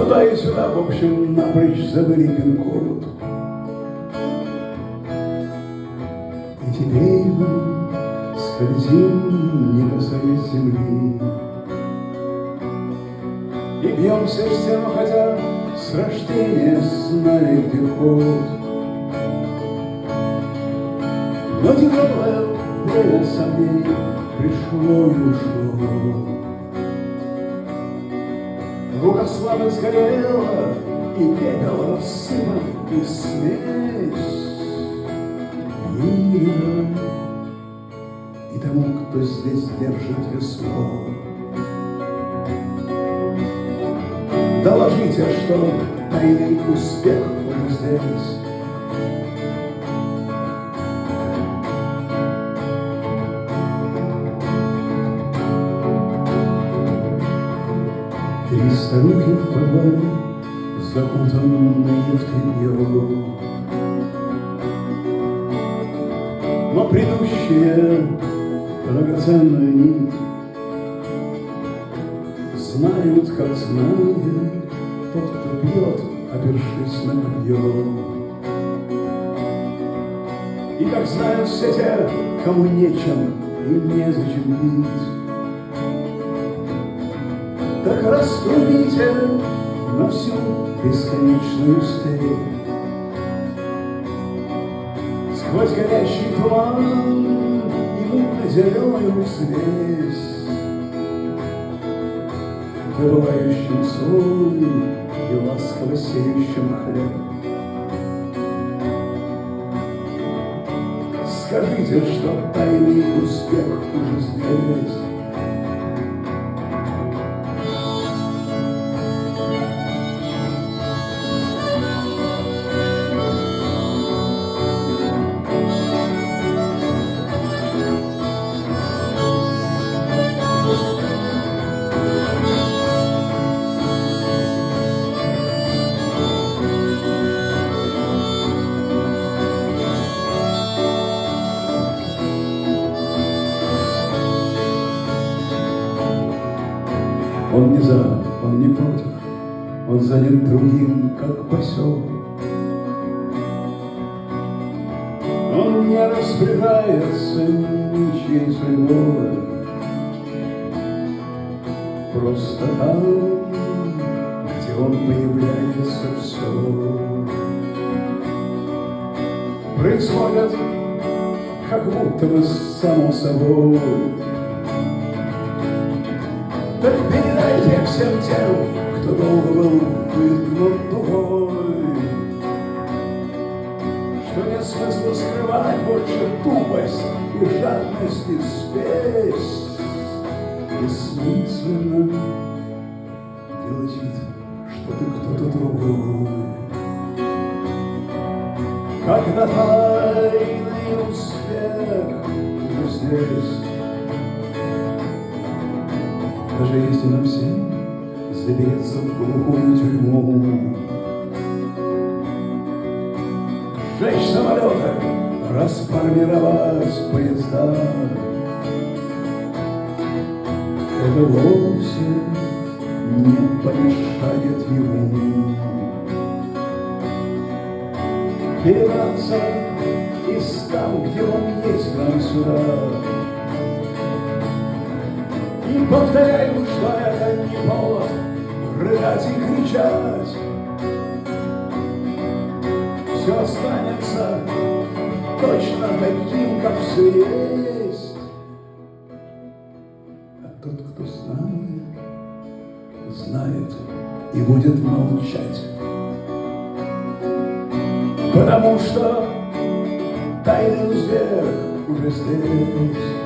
туда и сюда, в общем, напрочь забыли пин-код. И теперь мы скользим, не касаясь земли, и бьемся в стену, хотя с рождения знали, где вход. Но тяжелое время сомнений пришло и ушло. Рука слабо сгорела, и пепел рассыпан, и смесь мира. И тому, кто здесь держит весло, доложите, что тайный успех уже здесь. Три старухи в подвале, закутанные в тряпье, но предыдущая драгоценная нить знают, как знает тот, кто пьет, опершись на копье. И как знают все те, кому нечем и незачем пить, так раструбите на всю бесконечную степь. Сквозь горящий туман и мутно-зеленую связь, добывающим соль и ласково сеющим хлеб. Скажите, что тайный успех уже здесь. Он не за, он не против, он занят другим, как поселок. Он не распоряжается ничьей судьбой. Просто там, где он появляется, все происходит, как будто бы само собой. Так передайте всем тем, кто долго был выгнут дугой, что нет смысла скрывать больше тупость и жадность и спесь. Бессмысленно делать вид, что ты кто-то другой, когда тайный успех уже здесь. Даже если нам всем запереться в глухую тюрьму, сжечь самолеты, расформировать поезда, это вовсе не помешает ему перебраться из там, где он есть, к нам сюда. И повторяю, что это не повод рыдать и кричать. Все останется точно таким, как все есть. А тот, кто знает, знает и будет молчать. Потому что тайный успех уже здесь.